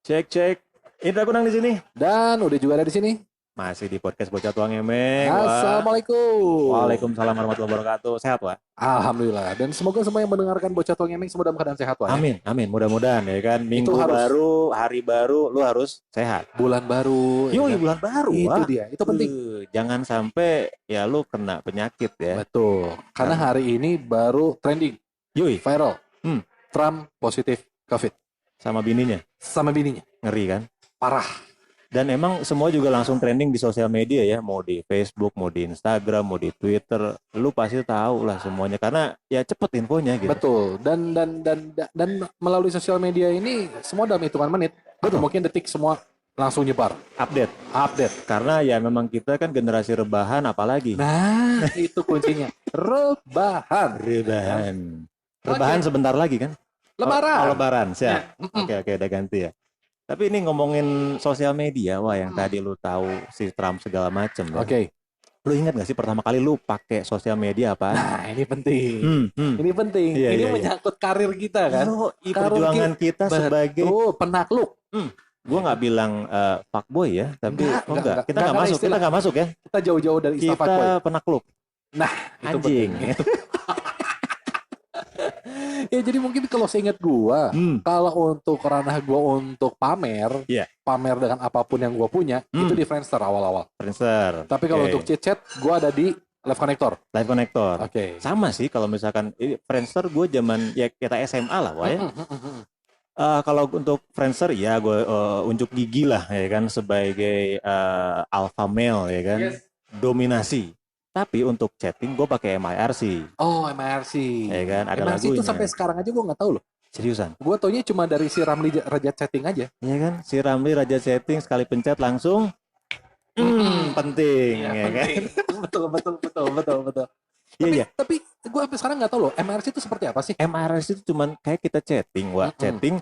Cek cek. Indra Kunang di sini. Dan udah juga ada di sini. Masih di podcast Bocah Tuang Emeng. Wah. Assalamualaikum. Waalaikumsalam warahmatullahi wabarakatuh. Sehat, Wak? Alhamdulillah. Dan semoga semua yang mendengarkan Bocah Tuang Emeng semua dalam keadaan sehat, Wak. Amin, amin. Mudah-mudahan ya kan. Minggu harus. baru, hari baru, lu harus sehat. Bulan baru. Yoi, ya kan? bulan baru, Itu Wak. dia. Itu penting. Jangan sampai ya lu kena penyakit ya. Betul. Karena hari ini baru trending, Yoi, viral. Hmm. Trump positif COVID. sama bininya. Sama bininya. Ngeri kan? Parah. Dan emang semua juga langsung trending di sosial media ya, mau di Facebook, mau di Instagram, mau di Twitter, lu pasti tahu lah semuanya karena ya cepet infonya gitu. Betul. Dan melalui sosial media ini semua dalam hitungan menit. Atau mungkin detik semua langsung nyebar. Update. Karena ya memang kita kan generasi rebahan apalagi. Nah, itu kuncinya. Rebahan. Rebahan sebentar lagi kan? Lebaran. Oh, Lebaran, siap. Oke, udah ganti ya. Tapi ini ngomongin sosial media, wah yang tadi lu tahu si Trump segala macem. Ya. Oke. Lu ingat gak sih pertama kali lu pakai sosial media apa? Nah, ini penting. Ini penting. Iya, ini iya, menyangkut karir kita kan. Perjuangan kita sebagai penakluk. Gue nggak bilang fuckboy ya, tapi enggak. Kita nggak masuk ya. Kita jauh-jauh dari istilah fuckboy. Kita penakluk. Nah, itu anjing. Ya jadi mungkin kalau seingat gua, kalau untuk ranah gua untuk pamer, pamer dengan apapun yang gua punya, itu di Friendster awal-awal. Friendster. Tapi kalau untuk chit-chat, gua ada di Live Connector. Oke. Sama sih kalau misalkan Friendster gue zaman ya kita SMA lah, wah ya. Kalau untuk Friendster ya gue unjuk gigi lah ya kan sebagai alpha male ya kan. Yes. Dominasi. Tapi untuk chatting gue pakai MIRC. Oh, MIRC. Ya kan, ada MIRC lagunya. itu sampai sekarang aja gue nggak tahu loh. Seriusan? Gue taunya cuma dari si Ramli Raja Chatting aja. Ya kan, si Ramli Raja Chatting sekali pencet langsung penting, ya kan? Betul. Iya. Tapi gue sampai sekarang nggak tahu loh, MIRC itu seperti apa sih? MIRC itu cuman kayak kita chatting, chatting,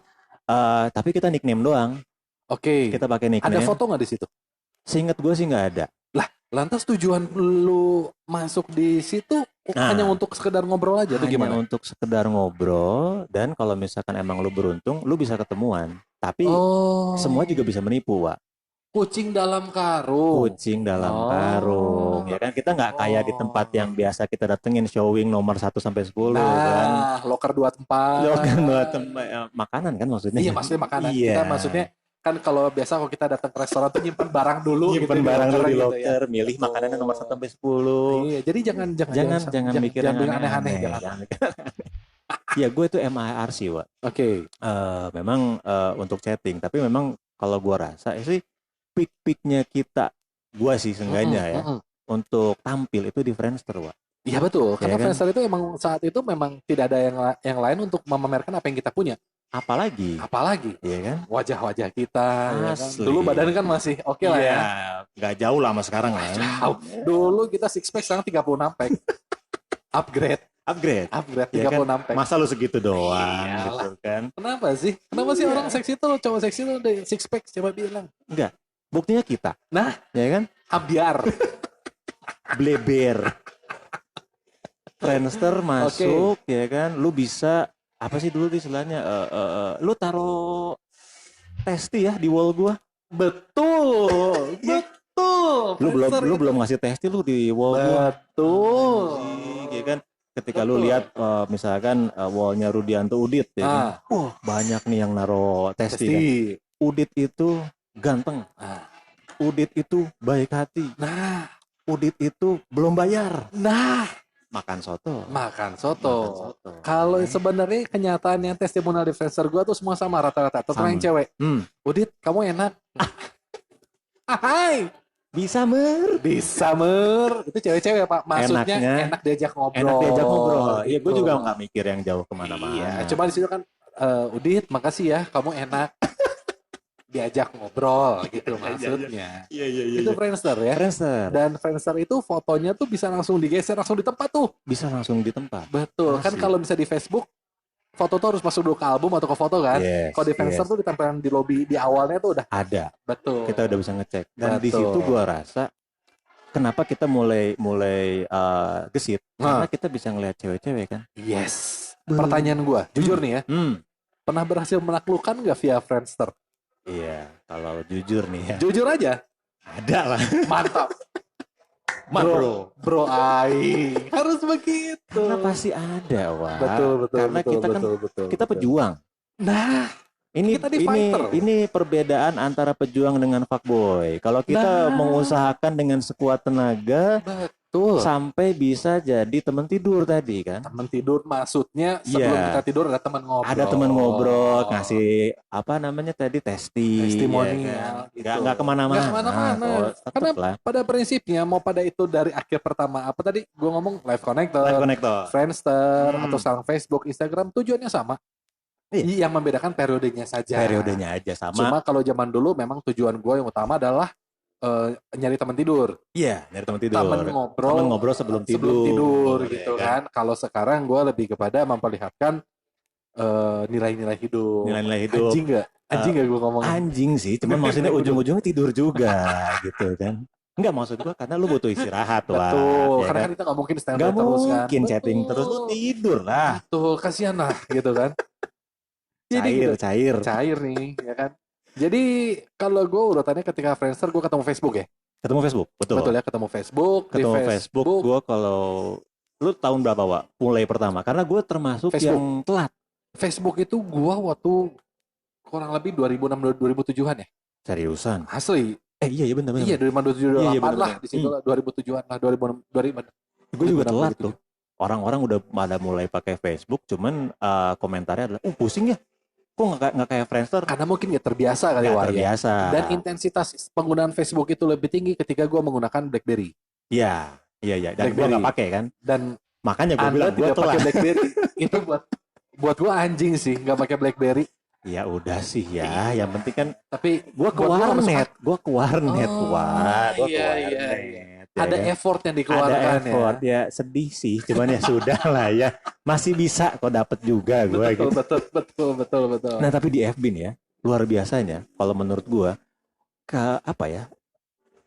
tapi kita nickname doang. Oke. Kita pakai nickname. Ada foto nggak di situ? Seingat gue sih nggak ada. Lantas tujuan lu masuk di situ hanya untuk sekedar ngobrol aja tuh gimana? Hanya untuk sekedar ngobrol dan kalau misalkan emang lu beruntung, lu bisa ketemuan. Tapi semua juga bisa menipu, Wak. Kucing dalam karung. Karung. Ya kan kita nggak kayak di tempat yang biasa kita datengin showing nomor 1 sampai 10 kan. Loker 2 tempat. Makanan kan maksudnya. Iya, maksudnya makanan. Iya. Kita maksudnya kan kalau biasa kalau kita datang ke restoran tuh nyimpen barang dulu nyimpen barang dulu di gitu locker, ya. milih makanannya nomor 1 sampai 10. Iya, jadi jangan mikir yang aneh-aneh. Ya gue itu MIRC, Wak. Oke. Memang untuk chatting, tapi memang kalau gue rasa sih peak-peaknya kita, gue sih seenggaknya untuk tampil itu di Friendster, Wak. Iya betul, karena kan? Friendster itu emang saat itu memang tidak ada yang lain untuk memamerkan apa yang kita punya. Apalagi, iya kan? Wajah-wajah kita. Ya kan? Dulu badan kan masih oke lah ya. Nggak jauh lah sama sekarang lah. Jauh. Dulu kita six pack, sekarang 36 pack. Upgrade 36 ya kan? pack. Masa lu segitu doang gitu kan? Kenapa sih orang seksi tuh, cowok seksi tuh udah six pack, coba bilang. Enggak. Buktinya kita. Nah, ya kan? Ambiar. Bleber. Friendster masuk, ya kan? Lu bisa apa sih dulu istilahnya? Lu taruh testi ya di wall gua. Betul. Lu belum ngasih testi lu di wall gua. Betul. Ya kan? Ketika lu lihat misalkan wallnya Rudianto Udit ya kan? Banyak nih yang naruh testi. Kan? Udit itu ganteng. Udit itu baik hati. Udit itu belum bayar. Makan soto. Kalau sebenarnya kenyataannya testimonial di Friendster gue tuh semua sama rata-rata. Terutama yang cewek. Udit, kamu enak. Hai. Bisa mer. Itu cewek-cewek, Pak. Maksudnya enak diajak ngobrol. Iya, gue juga nggak mikir yang jauh kemana-mana. Iya, cuma di situ kan, Udit, makasih ya, kamu enak. Diajak ngobrol gitu maksudnya. Iya. Itu Friendster ya. Dan Friendster itu fotonya tuh bisa langsung digeser langsung di tempat tuh. Bisa langsung di tempat. Betul. Kan kalau bisa di Facebook foto tuh harus masuk dulu ke album atau ke foto kan. Kalau di Friendster tuh ditempelin di lobby di awalnya tuh udah ada. Betul. Kita udah bisa ngecek. Dan di situ gua rasa kenapa kita mulai gesit karena kita bisa ngelihat cewek-cewek kan. Yes. Pertanyaan gua, jujur nih ya. Pernah berhasil menaklukkan nggak via Friendster? Iya, kalau jujur nih ya. Jujur aja. Ada lah. Mantap. Bro, harus begitu. Karena pasti ada, Wak. Betul. Karena kita kan kita pejuang. Nah, ini perbedaan antara pejuang dengan fuckboy. Kalau kita mengusahakan dengan sekuat tenaga, betul, sampai bisa jadi teman tidur tadi kan. Teman tidur maksudnya sebelum kita tidur ada teman ngobrol. Ada teman ngobrol, ngasih apa namanya tadi testimonial. Ya, kan? Nggak kemana-mana. Karena pada prinsipnya mau pada itu dari akhir pertama apa tadi gue ngomong live connector, Friendster atau sekarang Facebook, Instagram tujuannya sama. Yang membedakan periodenya saja. Periodenya aja sama. Cuma kalau zaman dulu memang tujuan gue yang utama adalah nyari teman tidur. Iya, nyari teman tidur. Teman ngobrol sebelum tidur gitu kan. Kalau sekarang gue lebih kepada memperlihatkan nilai-nilai hidup. Nilai-nilai hidup. Anjing gak gue ngomong? Anjing sih, cuman maksudnya ujung-ujungnya tidur juga gitu kan. Enggak, maksud gue karena lu butuh istirahat lah. Betul, ya karena kan kita gak mungkin stand by terus kan. Gak mungkin chatting terus, lu tidur lah. Betul, kasihan lah gitu kan. Jadi cair nih, ya kan. Jadi kalau gue urutannya ketika Friendster gue ketemu Facebook ya. Ketemu Facebook, betul. Betul ya, ketemu Facebook. Ketemu Facebook gue kalau lu tahun berapa, Wak? Mulai pertama, karena gue termasuk yang telat. Facebook itu gue waktu kurang lebih 2006-2007an ya. Seriusan? Asli. Iya benar. Iya 2007-2008 lah di situ lah 2007-an lah 2000. Gue juga telat tuh. Orang-orang udah pada mulai pakai Facebook, cuman komentarnya adalah, pusing ya. Kok nggak kayak Friendster? Karena mungkin terbiasa kali terbiasa. Dan intensitas penggunaan Facebook itu lebih tinggi ketika gue menggunakan BlackBerry. Iya. Dan gue nggak pakai kan. Dan makanya gue bilang gue pakai BlackBerry. Itu buat gue anjing sih nggak pakai BlackBerry. Ya udah sih ya. Yang penting kan. Tapi gue ke warnet. Gue ke warnet. Ada effort yang dikeluarkan. Ada effort ya. Sedih sih. Cuman ya sudah lah ya. Masih bisa kok dapet juga gue. Betul. Nah tapi di FB nih ya. Luar biasanya. Kalau menurut gue.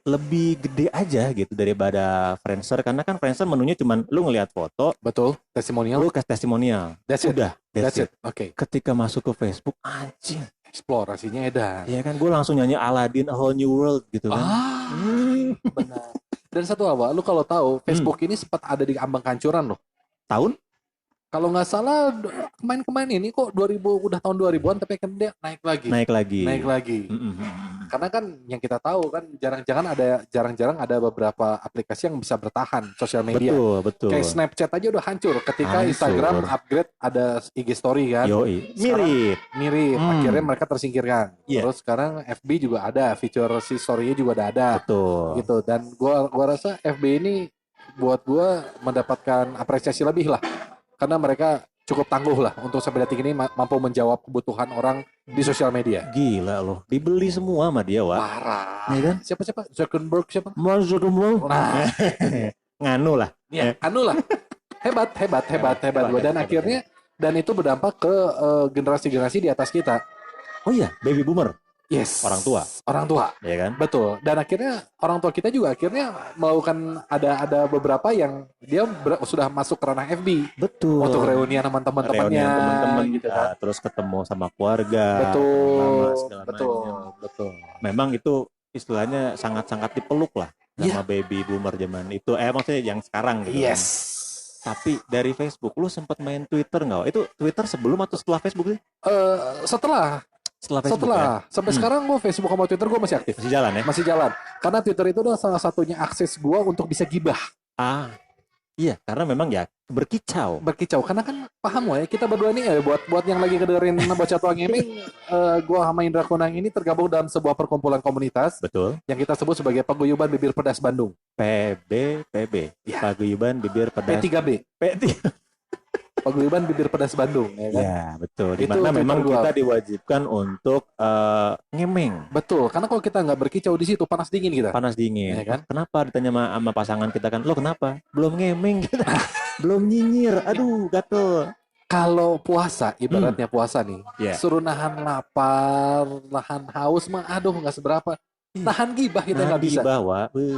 Lebih gede aja gitu daripada Friendster. Karena kan Friendster menunya cuman lu ngelihat foto. Betul. Testimonial. Lu kasih testimonial. That's it. Oke. Ketika masuk ke Facebook. Anjing. Eksplorasinya edan. Iya kan gue langsung nyanyi Aladdin A Whole New World gitu kan. Benar. Dan satu apa, lu kalau tahu Facebook ini sempat ada di ambang kancuran loh. Tahun? Kalau nggak salah kemarin ini kok 2000 udah tahun 2000-an tapi kan dia naik lagi. Karena kan yang kita tahu kan jarang-jarang ada beberapa aplikasi yang bisa bertahan sosial media. Betul. Kayak Snapchat aja udah hancur ketika Instagram upgrade ada IG story kan. Mirip. Akhirnya mereka tersingkirkan. Terus sekarang FB juga ada fitur si story-nya juga udah ada. Betul. Gitu. Dan gua rasa FB ini buat gua mendapatkan apresiasi lebih lah. Karena mereka cukup tangguh lah untuk sampai detik ini mampu menjawab kebutuhan orang di sosial media. Gila loh, dibeli semua sama dia, Wak. Parah. Ya kan? Siapa? Zuckerberg siapa? Zuckerberg. Nah, nganu lah. Iya, anu lah. Hebat. Dan akhirnya itu berdampak ke generasi-generasi di atas kita. Oh iya, baby boomer. Yes. Orang tua. Ya kan? Betul. Dan akhirnya orang tua kita juga akhirnya melakukan ada beberapa yang dia sudah masuk ke ranah FB. Betul. Untuk reunian sama teman-temannya gitu kan. Terus ketemu sama keluarga. Betul. Memang itu istilahnya sangat-sangat dipeluk lah sama baby boomer zaman itu. Maksudnya yang sekarang gitu. Yes. Kan. Tapi dari Facebook lu sempat main Twitter nggak? Itu Twitter sebelum atau setelah Facebook sih? Setelah Facebook ya? Sampai sekarang gue Facebook sama Twitter gue masih aktif. Masih jalan ya? Masih jalan. Karena Twitter itu adalah salah satunya akses gue untuk bisa gibah. Iya, karena memang ya berkicau. Karena kan paham ya, kita berdua nih buat yang lagi kedengerin bocah tua gaming, gue sama Indra Kunang ini tergabung dalam sebuah perkumpulan komunitas. Betul. Yang kita sebut sebagai Paguyuban Bibir Pedas Bandung. PB. Ya. Paguyuban Bibir Pedas. P3B. Paguyuban Bibir Pedas Bandung, ya kan? Ya, betul. Dimana memang kita diwajibkan untuk ngemeng. Betul, karena kalau kita nggak berkicau di situ panas dingin kita. Ya kan? Kenapa ditanya sama pasangan kita kan, lo kenapa? Belum ngemeng kita. Belum nyinyir. Aduh, gatel. Kalau puasa, ibaratnya puasa nih, suruh nahan lapar, nahan haus mah aduh nggak seberapa. Tahan gibah kita nggak bisa.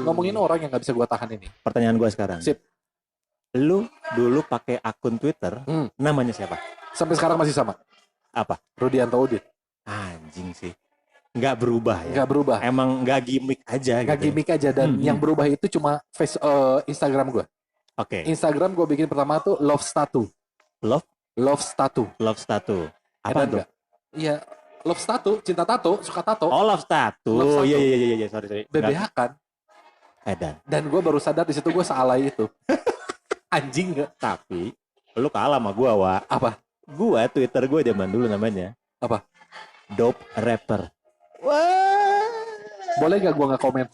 Ngomongin orang yang nggak bisa gua tahan ini. Pertanyaan gua sekarang. Sip. Lu dulu pakai akun Twitter, namanya siapa? Sampai sekarang masih sama. Apa? Rudianto Udit. Anjing sih. nggak berubah ya. Nggak berubah. Emang nggak gimmick aja. Nggak gitu. Gimmick aja dan yang berubah itu cuma Instagram gue. Oke. Instagram gue bikin pertama tuh love tattoo. Love tattoo. Apa tuh? Iya, love tattoo, cinta tato, suka tato. Oh, love tattoo. Iya, sorry. BBH kan. Edan. Dan gue baru sadar di situ gue sealai itu. Anjing gak? Tapi lu kalah sama gua, Wak. Apa? Gua Twitter gue zaman dulu namanya. Apa? Dope Rapper. Wah. Boleh gak gue nggak komen?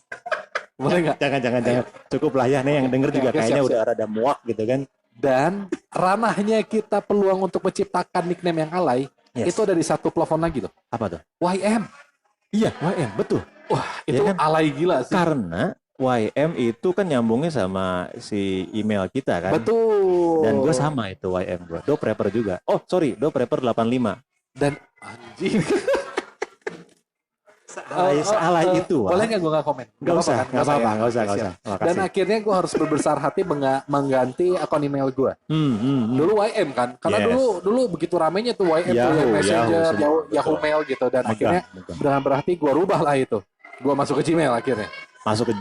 Boleh gak? Jangan. Cukup lah ya nih yang denger juga kayaknya siap. Udah rada muak gitu kan. Dan ranahnya kita peluang untuk menciptakan nickname yang alay, itu ada di satu plafon lagi tuh. Apa tuh? YM. Iya, YM, betul. Wah, itu ya kan? Alay gila sih. Karena YM itu kan nyambungnya sama si email kita kan. Betul. Dan gue sama itu YM gue. Dope Rapper juga. Oh, sorry, Dope Rapper 85. Dan anjing. Alay itu. Boleh nggak gue nggak komen? Nggak usah. Dan akhirnya gue harus berbesar hati mengganti akun email gue. Dulu YM kan, karena dulu begitu ramenya tuh YM tuh Messenger, Yahoo Mail gitu. Dan akhirnya dengan berarti gue rubah lah itu. Gue masuk ke Gmail akhirnya. Masuk ke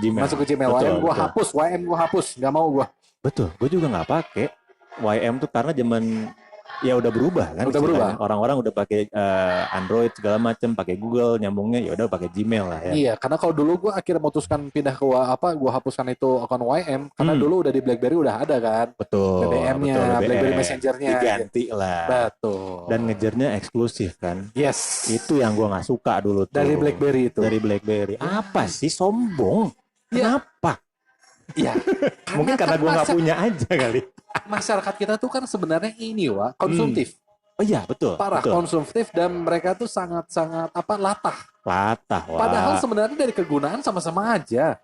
Gmail. YM gue hapus, nggak mau gue. Betul, gue juga nggak pakai YM tuh karena zaman ya udah berubah kan. Udah berubah. Orang-orang udah pakai Android segala macem, pakai Google nyambungnya ya udah pakai Gmail lah ya. Iya, karena kalau dulu gue akhirnya memutuskan pindah ke gue hapuskan itu akun YM karena dulu udah di BlackBerry udah ada kan. Betul. BBM-nya, BlackBerry Messenger-nya. Diganti lah. Betul. Dan ngejarnya eksklusif kan. Yes. Itu yang gue nggak suka dulu tuh. Dari BlackBerry itu. Dari BlackBerry. Apa sih sombong? Kenapa? Iya. Mungkin karena gue nggak punya aja kali. Masyarakat kita tuh kan sebenarnya ini konsumtif. Oh iya betul. Parah betul. Konsumtif dan mereka tuh sangat latah. Wah. Padahal sebenarnya dari kegunaan sama-sama aja.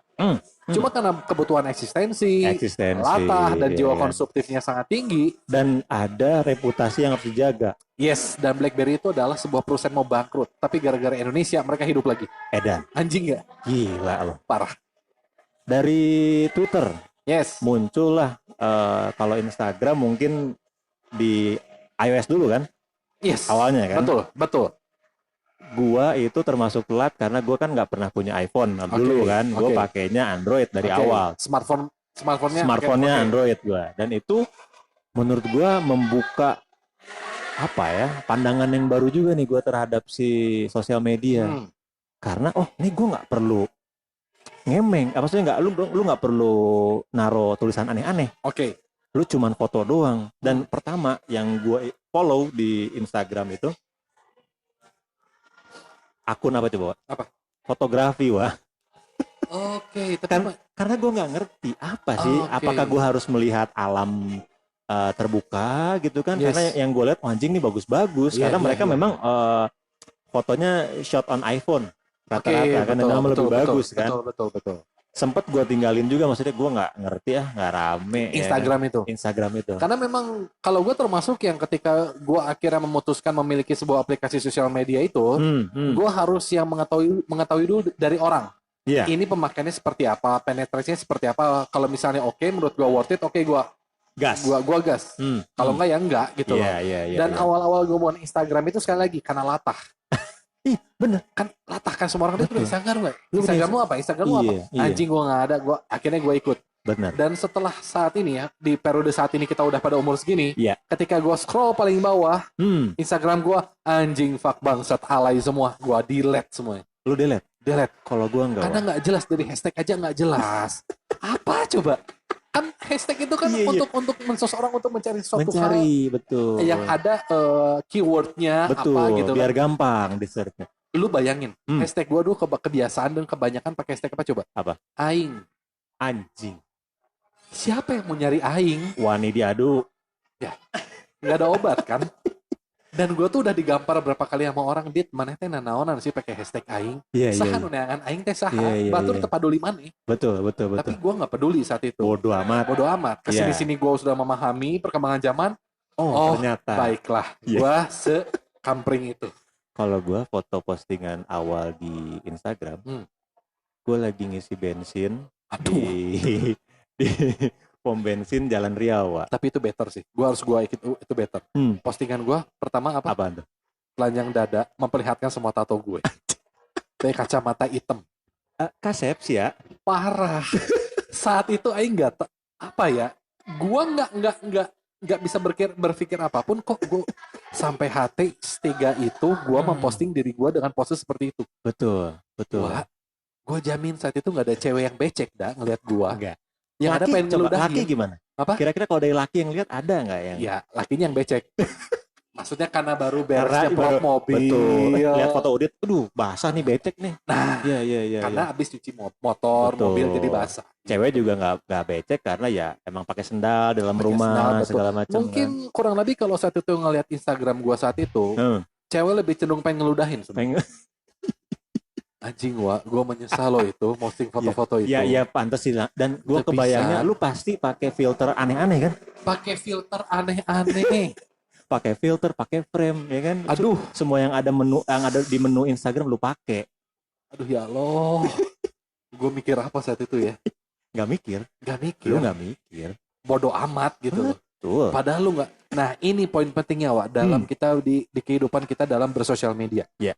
Cuma karena kebutuhan eksistensi, latah dan jiwa konsumtifnya sangat tinggi dan ada reputasi yang harus dijaga. Yes, dan BlackBerry itu adalah sebuah perusahaan mau bangkrut, tapi gara-gara Indonesia mereka hidup lagi. Edan. Anjing gak? Gila loh. Parah. Dari Twitter. Yes. Muncullah kalau Instagram mungkin di iOS dulu kan? Yes. Awalnya kan? Betul. Gua itu termasuk telat karena gua kan nggak pernah punya iPhone dulu kan. Gua pakainya Android dari awal. Smartphone-nya Android gua. Dan itu menurut gua membuka pandangan yang baru juga nih gua terhadap si sosial media. Karena ini gua nggak perlu ngemeng, maksudnya lu nggak perlu naro tulisan aneh-aneh. Oke. Lu cuman foto doang. Dan pertama yang gue follow di Instagram itu akun apa coba? Apa? Fotografi, Wah. Oke. Karena gue nggak ngerti apa sih. Apakah gue harus melihat alam terbuka gitu kan? Yes. Karena yang gue lihat anjing nih bagus-bagus. Karena mereka memang fotonya shot on iPhone. Rata-rata kan memang lebih bagus kan. Betul. Sempet gue tinggalin juga, maksudnya gue nggak ngerti nggak rame Instagram itu karena memang kalau gue termasuk yang ketika gue akhirnya memutuskan memiliki sebuah aplikasi sosial media itu gue harus yang mengetahui dulu dari orang ini pemakaiannya seperti apa, penetrasinya seperti apa. Kalau misalnya menurut gue worth it, gue gas kalau enggak ya enggak gitu loh. Dan awal-awal gue mau Instagram itu sekali lagi karena latah. Ih bener kan latah kan semua orang itu Instagram nggak? Instagrammu apa? Anjing gue nggak ada, akhirnya gue ikut. Benar. Dan setelah saat ini di periode saat ini kita udah pada umur segini, ketika gue scroll paling bawah Instagram gue anjing fuck bangsat alay semua, gue delete semuanya. Lu delete? Kalau gue enggak. Karena nggak jelas, dari hashtag aja nggak jelas. Apa coba? Kan hashtag itu kan untuk seseorang untuk mencari suatu hal betul yang ada keywordnya apa gitu biar gampang di search. Lu bayangin hashtag gua dulu kebiasaan dan kebanyakan pakai hashtag apa coba? Apa? Aing. Anjing. Siapa yang mau nyari aing? Wani diadu. Ya. Nggak ada obat kan? Dan gue tuh udah digampar berapa kali sama orang, dit maneh teh nanaonan sih pakai hashtag aing. Saha nu neangan aing teh saha. Batur teu paduli maneh. Betul. Tapi gue nggak peduli saat itu. Bodoh amat. Kesini-sini gue sudah memahami perkembangan zaman. Ternyata. Baiklah. Gue sekampring itu. Kalau gue foto postingan awal di Instagram, gue lagi ngisi bensin di pom bensin Jalan Riau. Tapi itu better sih. Itu better. Postingan gue pertama apa? Apaan tuh? Telanjang dada memperlihatkan semua tato gue. pakai kacamata hitam. Kasep sih ya. Parah. Saat itu aing nggak apa ya? Gua nggak bisa berpikir apapun kok gua sampai hati setega itu gua memposting diri gua dengan pose seperti itu. Betul. Wah, gua jamin saat itu nggak ada cewek yang becek dah ngelihat gua. Enggak. Yang ada pengen ngeludahin. Laki gimana? Apa? Kira-kira kalau dari laki yang lihat ada nggak yang? Ya, lakinya yang becek. Maksudnya karena baru beresnya blok mobil. Betul. Lihat foto Udit, aduh basah nih, becek nih. Nah, iya. Karena abis cuci motor, betul. Mobil jadi basah. Cewek juga nggak becek karena ya emang pakai sendal dalam rumah segala macam. Mungkin kan. Kurang lebih kalau saat itu ngelihat Instagram gua saat itu, cewek lebih cenderung pengen ngeludahin. Anjing gua menyesal loh itu posting foto-foto itu. Iya pantas sih. Dan gua kebayangnya lu pasti pakai filter aneh-aneh kan? Pakai filter aneh-aneh. Pakai filter, pakai frame, ya kan? Aduh, semua yang ada di menu Instagram lu pakai. Aduh ya Allah. Gue mikir apa saat itu ya? Gak mikir. Lu gak mikir. Bodoh amat gitu loh. Betul. Padahal lu gak. Nah ini poin pentingnya Wak. Dalam kita di kehidupan kita dalam bersosial media. Iya.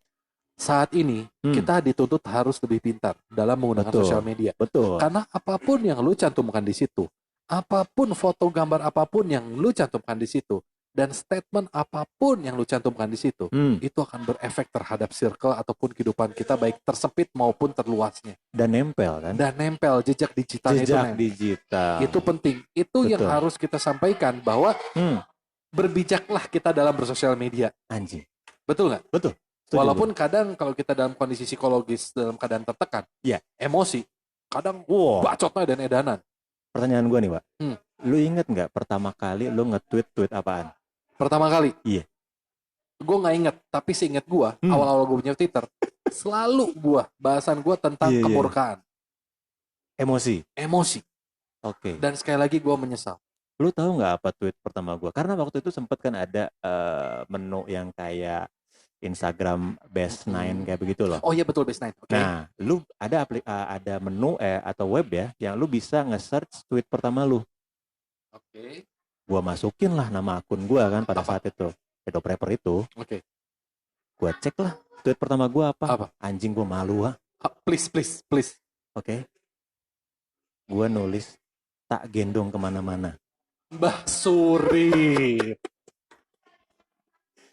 Saat ini kita dituntut harus lebih pintar dalam menggunakan sosial media. Betul. Karena apapun yang lu cantumkan di situ, apapun foto gambar apapun yang lu cantumkan di situ, dan statement apapun yang lu cantumkan di situ, itu akan berefek terhadap circle ataupun kehidupan kita baik tersempit maupun terluasnya. Dan nempel kan? Dan nempel jejak digital itu. Jejak digital. Itu penting. Itu yang harus kita sampaikan bahwa berbijaklah kita dalam bersosial media. Anjing. Betul nggak? Betul. Walaupun kadang kalau kita dalam kondisi psikologis dalam keadaan tertekan, emosi, kadang bacotnya dan edanan. Pertanyaan gue nih, Pak. Lu inget nggak pertama kali lu nge-tweet apaan? Pertama kali? Iya. Gue nggak inget, tapi seinget gue, awal-awal gue punya Twitter, selalu bahasan gue tentang kemurkaan. Emosi? Emosi. Oke. Dan sekali lagi gue menyesal. Lu tahu nggak apa tweet pertama gue? Karena waktu itu sempet kan ada menu yang kayak Instagram Best 9 kayak begitu loh. Oh iya betul, Best 9. Okay. Nah, lu ada menu atau web ya yang lu bisa nge-search tweet pertama lu. Oke. Gua masukin lah nama akun gua kan pada saat itu. Edo Prepper itu. Oke. Gua cek lah tweet pertama gua apa? Anjing gua malu Please. Oke. Gua nulis tak gendong kemana-mana. Mbah Suri.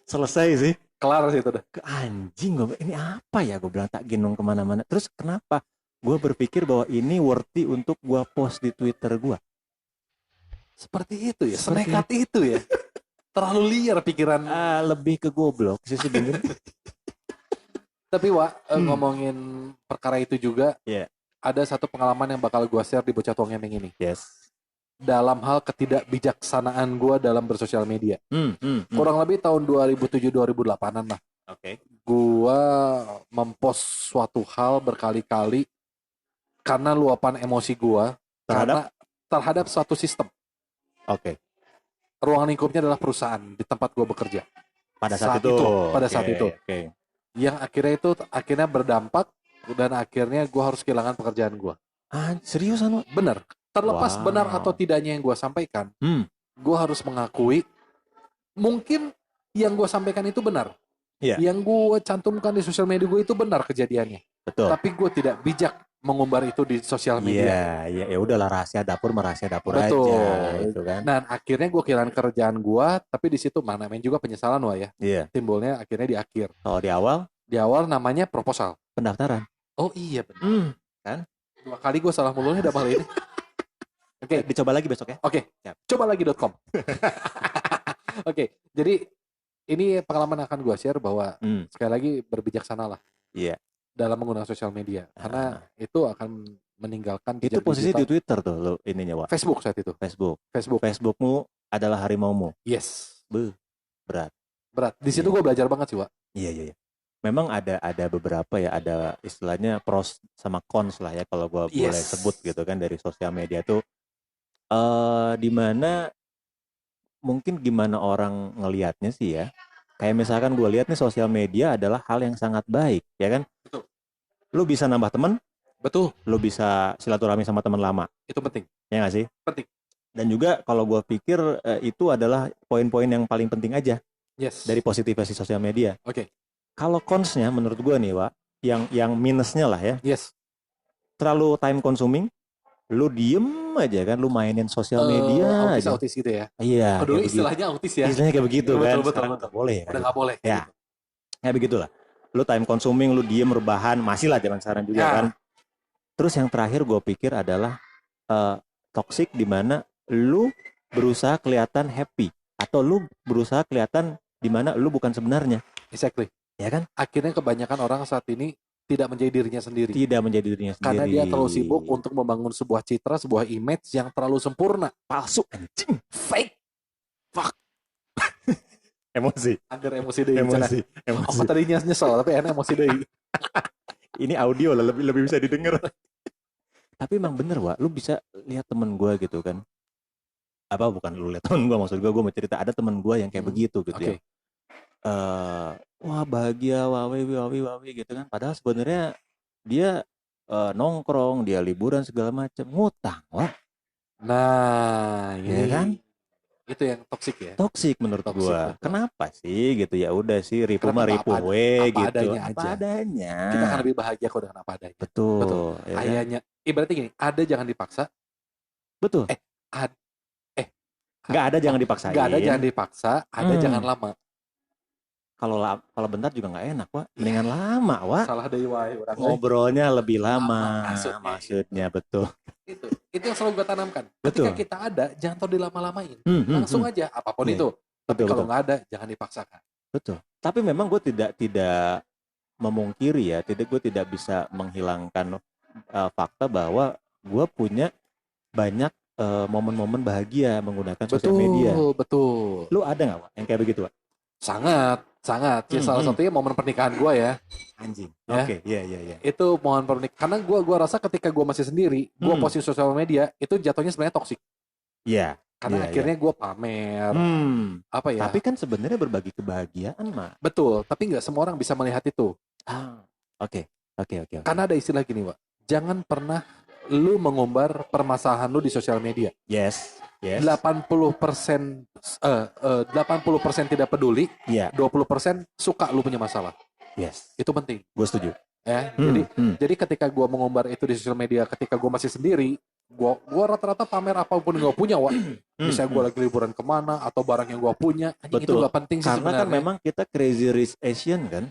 Selesai sih. Kelar sih itu dah. Anjing gua, ini apa ya? Gua bilang tak gendong kemana-mana. Terus kenapa? Gua berpikir bahwa ini worthy untuk gua post di Twitter gua. Seperti itu ya, senekat itu ya. Terlalu liar pikiran. Lebih ke goblok sih sebenarnya. Tapi Wak, ngomongin perkara itu juga, ada satu pengalaman yang bakal gue share di Bocah Tuang Ngemeng ini. Yes. Dalam hal ketidakbijaksanaan gue dalam bersosial media. Kurang lebih tahun 2007-2008an lah. Oke. Gue mempost suatu hal berkali-kali karena luapan emosi gue terhadap suatu sistem. Oke. Ruang lingkupnya adalah perusahaan di tempat gue bekerja. Pada saat itu. Okay. Yang akhirnya berdampak dan akhirnya gue harus kehilangan pekerjaan gue. Seriusan? Bener. Terlepas benar atau tidaknya yang gue sampaikan, gue harus mengakui mungkin yang gue sampaikan itu benar. Yang gue cantumkan di sosial media gue itu benar kejadiannya. Betul. Tapi gue tidak bijak mengumbar itu di sosial media. Iya, ya udahlah, rahasia dapur aja itu kan. Nah, akhirnya gue kehilangan kerjaan gue, tapi di situ namanya juga penyesalan ya. Iya. Timbulnya akhirnya di akhir. Oh, di awal? Di awal namanya proposal. Pendaftaran. Oh iya benar. Kan? 2 kali gue salah mulu nih dalam hal ini. Oke, dicoba lagi besok ya. Oke. Coba lagi.com. Oke, jadi ini pengalaman akan gue share bahwa sekali lagi berbijaksanalah. Iya. Dalam menggunakan sosial media karena itu akan meninggalkan itu posisi digital. Di Twitter tuh lo ininya, Wak. Facebook saat itu. Facebookmu adalah harimaumu. Yes. Berat. Di situ gue belajar banget sih, Wak. Iya. Memang ada beberapa ya, ada istilahnya pros sama cons lah ya kalau gue boleh sebut gitu kan dari sosial media tuh. Dimana mungkin gimana orang ngelihatnya sih ya. Kayak misalkan gue lihat nih sosial media adalah hal yang sangat baik, ya kan? Betul. Lu bisa nambah teman. Betul. Lu bisa silaturahmi sama teman lama. Itu penting. Ya nggak sih? Penting. Dan juga kalau gue pikir itu adalah poin-poin yang paling penting aja. Yes. Dari positivasi sosial media. Oke. Kalau cons-nya menurut gue nih, Wak, yang minusnya lah ya. Yes. Terlalu time consuming. Lu diem aja kan, lu mainin sosial media aja. Autis gitu ya? Iya. Oh, dulu istilahnya autis ya? Istilahnya kayak begitu kan. Betul. Sekarang nggak boleh ya. Udah nggak boleh. Ya. Gitu. Ya begitulah. Lu time consuming, lu diem rebahan, masih lah zaman sekarang juga kan. Terus yang terakhir gue pikir adalah toxic, di mana lu berusaha kelihatan happy atau lu berusaha kelihatan di mana lu bukan sebenarnya. Exactly. Ya kan? Akhirnya kebanyakan orang saat ini tidak menjadi dirinya sendiri. Tidak menjadi dirinya sendiri. Karena dia terlalu sibuk untuk membangun sebuah citra, sebuah image yang terlalu sempurna. Palsu, anjing. Fake. Fuck. Emosi. Agar emosi deh. Emosi. Apa tadinya nyesel, tapi enak emosi deh. Ini audio lah, lebih bisa didengar. Tapi emang bener, Wak. Lu bisa lihat temen gue gitu kan. Apa bukan lu lihat temen gue, maksud gue mau cerita. Ada temen gue yang kayak begitu gitu ya. Wah bahagia, wawi gitu kan. Padahal sebenarnya dia nongkrong, dia liburan segala macam, ngutang, Wak. Nah, ya kan? Itu yang toksik ya. Toksik menurut gua. Kenapa sih gitu? Ya udah sih, ripu mah ripu gitu. Apa adanya. Kita akan lebih bahagia kok dengan apa adanya. Betul. Ya kayaknya ibaratnya gini, ada jangan dipaksa. Betul. Nggak ada jangan dipaksain. Nggak ada jangan dipaksa, ada jangan lama. Kalau bentar juga nggak enak, Wak. Mendingan lama, Wak. Salah dari wae. Ngobrolnya lebih lama. Maksudnya betul. Itu yang selalu gue tanamkan. Betul. Ketika kita ada, jangan tahu dilama-lamain. Langsung aja, apapun itu. Tapi kalau nggak ada, jangan dipaksakan. Betul. Tapi memang gue tidak memungkiri ya. Gue tidak bisa menghilangkan fakta bahwa gue punya banyak momen-momen bahagia menggunakan sosial media. Betul. Lu ada nggak, Wak, yang kayak begitu, Wak? Sangat. Ya, salah satunya momen pernikahan gue ya. Anjing. Ya. Oke, iya. Itu momen pernikahan. Karena gue rasa ketika gue masih sendiri, gue posting sosial media, itu jatuhnya sebenarnya toksik. Iya. Karena akhirnya gue pamer. Apa ya? Tapi kan sebenarnya berbagi kebahagiaan, Mak. Betul. Tapi nggak semua orang bisa melihat itu. Oke. Karena ada istilah gini, Wak. Jangan pernah lu mengumbar permasalahan lu di sosial media. Yes. 80% tidak peduli, 20% suka lu punya masalah. Yes. Itu penting. Gue setuju. Ya, jadi ketika gue mengumbar itu di sosial media, ketika gue masih sendiri, gue rata-rata pamer apapun yang gue punya, Wak. Misalnya gue lagi liburan kemana atau barang yang gue punya, itu gak penting sih sebenarnya. Karena kan memang kita crazy rich Asian kan.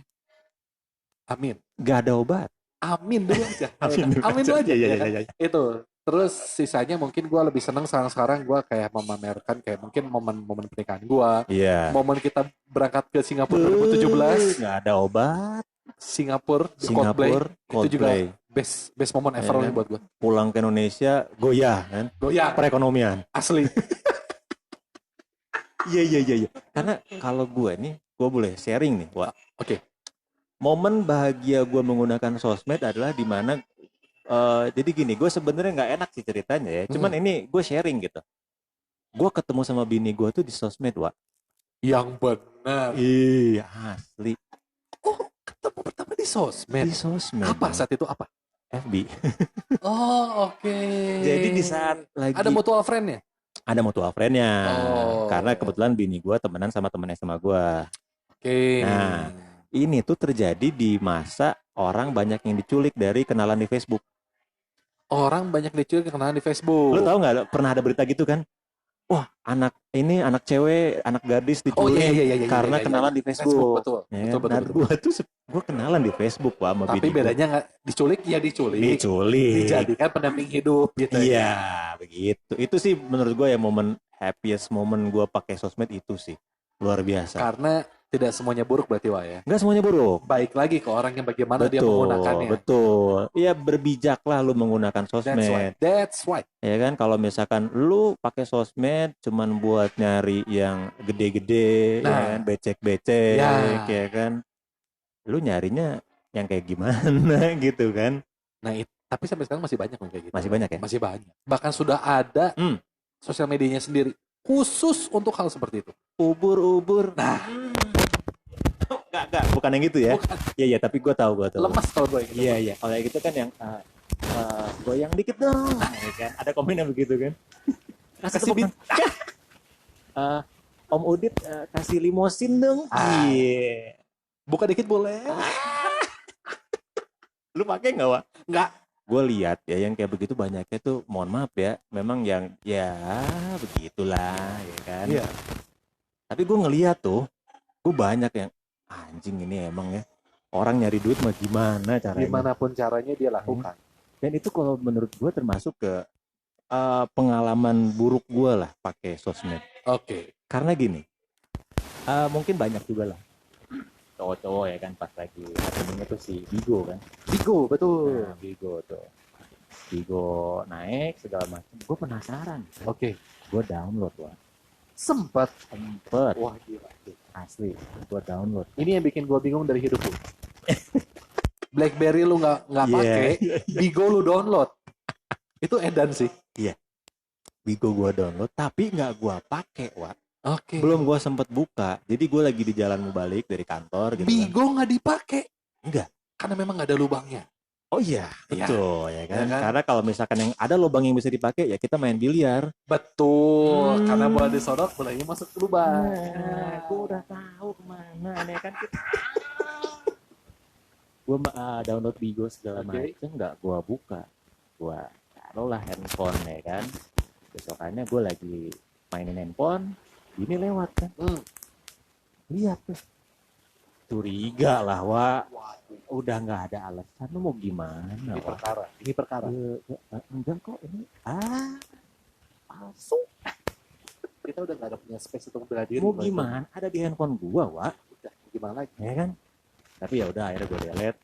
Amin. Gak ada obat. Amin dulu aja. Amin dulu aja. Ya. Itu. Terus sisanya mungkin gue lebih seneng sekarang gue kayak memamerkan kayak mungkin momen pernikahan gue. Iya. Momen kita berangkat ke Singapura 2017. Gak ada obat. Singapura. Coldplay. Itu juga best moment ever buat gue. Pulang ke Indonesia goyah kan. Perekonomian. Asli. Iya. Karena kalau gue nih, gue boleh sharing nih, Wak. Oke. Momen bahagia gue menggunakan sosmed adalah di mana jadi gini, gue sebenarnya nggak enak sih ceritanya ya. Cuman ini gue sharing gitu. Gue ketemu sama bini gue tuh di sosmed, Wak. Yang benar. Iya, asli. Oh, ketemu pertama di sosmed. Di sosmed. Apa saat itu apa? FB. Oh, oke. Jadi di saat lagi ada mutual friend-nya? Ada mutual friend-nya. Karena kebetulan bini gue temenan sama temen SMA gue. Oke. Nah, ini tuh terjadi di masa orang banyak yang diculik dari kenalan di Facebook. Orang banyak diculik kenalan di Facebook. Lu tahu nggak? Pernah ada berita gitu kan? Wah, anak cewek, anak gadis diculik karena kenalan di Facebook. Betul. Gue kenalan di Facebook, Pak, sama tapi bedanya nggak diculik. Dijadikan pendamping hidup gitu. Iya, begitu. Itu sih menurut gue ya momen happiest moment gue pakai sosmed itu sih. Luar biasa. Karena tidak semuanya buruk berarti, Wak, ya? Nggak semuanya buruk. Baik lagi ke orang yang bagaimana dia menggunakannya. Betul. Iya, berbijaklah lu menggunakan sosmed. That's right. Ya kan, kalau misalkan lu pakai sosmed cuman buat nyari yang gede-gede, ya kan, becek-becek, ya kan. Lu nyarinya yang kayak gimana gitu kan. Nah, tapi sampai sekarang masih banyak kayak gitu. Masih banyak ya? Masih banyak. Bahkan sudah ada sosial medianya sendiri khusus untuk hal seperti itu. Ubur-ubur. Nah, Enggak, bukan yang gitu ya. Iya, tapi gue tahu. Lemas kalau gue gitu. Iya. Kalau yang gitu kan yang goyang dikit dong. Ya kan? Ada komen yang begitu kan. Kasih beat. Om Udit kasih limosin dong. Iya. Buka dikit boleh. Lu pakai nggak, Wak? Nggak. Gue lihat ya yang kayak begitu banyaknya tuh, mohon maaf ya, memang yang ya begitulah ya kan. Iya. Tapi gue ngeliat tuh, gue banyak yang anjing ini emang ya orang nyari duit mah gimana caranya? Gimana pun caranya dia lakukan. Dan itu kalau menurut gue termasuk ke pengalaman buruk gue lah pakai sosmed. Oke. Karena gini, mungkin banyak juga lah cowok-cowok ya kan pas lagi happeningnya tuh si Bigo kan. Bigo, betul. Nah, Bigo tuh. Bigo naik segala macam. Gue penasaran. Oke. Gue download, Wak. Sempet. Wah gila. Asli, gue download. Ini yang bikin gue bingung dari hidup lu. BlackBerry lu nggak pakai, Bigo lu download. Itu edan sih. Iya. Bigo gue download, tapi nggak gue pakai, Wak. Oke. Belum gue sempet buka. Jadi gue lagi di jalan mau balik dari kantor gitu. Bigo nggak dipakai? Enggak. Karena memang nggak ada lubangnya. Oh iya, betul ya kan? Karena kalau misalkan yang ada lubang yang bisa dipakai ya kita main biliar. Betul, karena bola disodok, bolanya masuk ke lubang. Nah, gue udah tahu kemana nih kan kita. Gue download Bigo segala macam, nggak gue buka. Gue taruhlah handphone ya kan. Besokannya gue lagi mainin handphone, ini lewat kan. Lihat tuh. Curiga lah, Wak. Udah nggak ada alasan, lu mau gimana? Ini perkara. Enggak kok, ini palsu. Kita udah nggak ada punya space untuk bela diri. Mau gimana? Ada di handphone gua, Wak. Udah, gimana lagi? Ya kan? Tapi ya udah, akhirnya gue delete.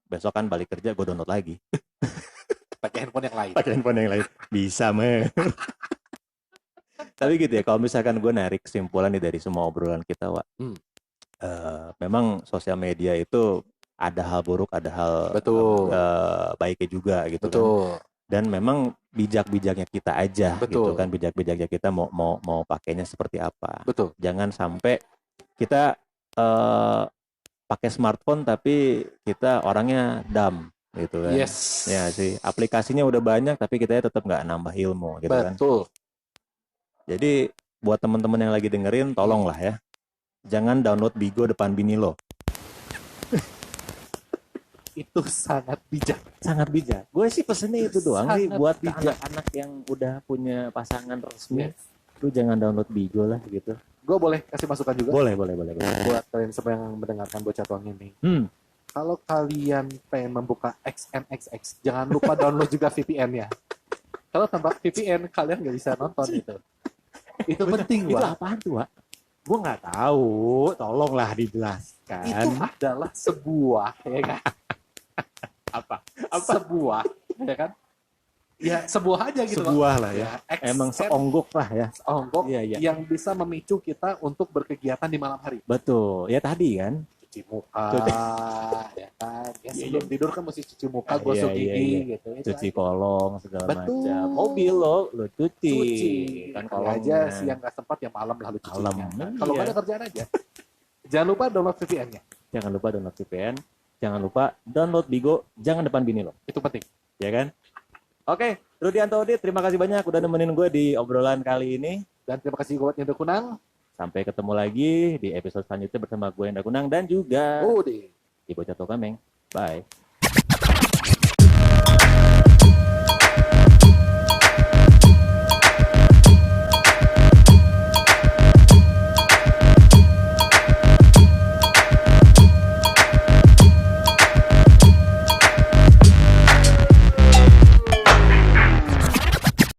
Besok kan balik kerja, gue download lagi. Pakai handphone yang lain. Pakai handphone yang lain. Bisa, meh. Tapi gitu ya, kalau misalkan gue narik kesimpulan nih dari semua obrolan kita, Wak. Memang sosial media itu ada hal buruk, ada hal baiknya juga gitu. Betul. Kan. Dan memang bijak-bijaknya kita aja. Betul. Gitu kan, bijak-bijaknya kita mau pakainya seperti apa. Betul. Jangan sampai kita pakai smartphone tapi kita orangnya dumb gitu kan. Yes. Ya sih, aplikasinya udah banyak tapi kita tetap nggak nambah ilmu gitu. Betul. Kan. Betul. Jadi buat teman-teman yang lagi dengerin, tolonglah ya. Jangan download Bigo depan bini lo. Itu sangat bijak. Sangat bijak. Gue sih pesennya itu doang sih buat anak-anak yang udah punya pasangan resmi. Yes. Lu jangan download Bigo lah gitu. Gue boleh kasih masukan juga? Boleh. Buat kalian semua yang mendengarkan Bocah Tuang ini. Kalau kalian pengen membuka XNXX, jangan lupa download juga VPN-nya. Kalau tanpa VPN, kalian nggak bisa nonton gitu. Itu penting, Wak. Itu apaan tuh, Wak? Gue nggak tahu, tolonglah dijelaskan. Itu adalah sebuah, ya kan? apa? Sebuah, ya kan? Ya sebuah aja gitu. Sebuah lah ya. Emang seonggok lah ya. Seonggok yang bisa memicu kita untuk berkegiatan di malam hari. Betul, ya tadi kan. Cuci muka, ya kan? Ya sebelum tidur kan mesti cuci muka, gosok gigi gitu. Cuci kolong segala macam. Mobil lo cuci. Kan kalau aja siang nggak sempat ya malam lalu cuci. Kalau nggak ada kerjaan aja. Jangan lupa download VPN-nya. Jangan lupa download VPN. Jangan lupa download Bigo. Jangan depan bini lo. Itu penting. Ya kan? Oke, Rudianto Udit, terima kasih banyak udah nemenin gue di obrolan kali ini. Dan terima kasih buat Hendra Kunang. Sampai ketemu lagi di episode selanjutnya bersama gue Hendra Kunang dan juga Udit di Bocah Tuang Kameng. Bye.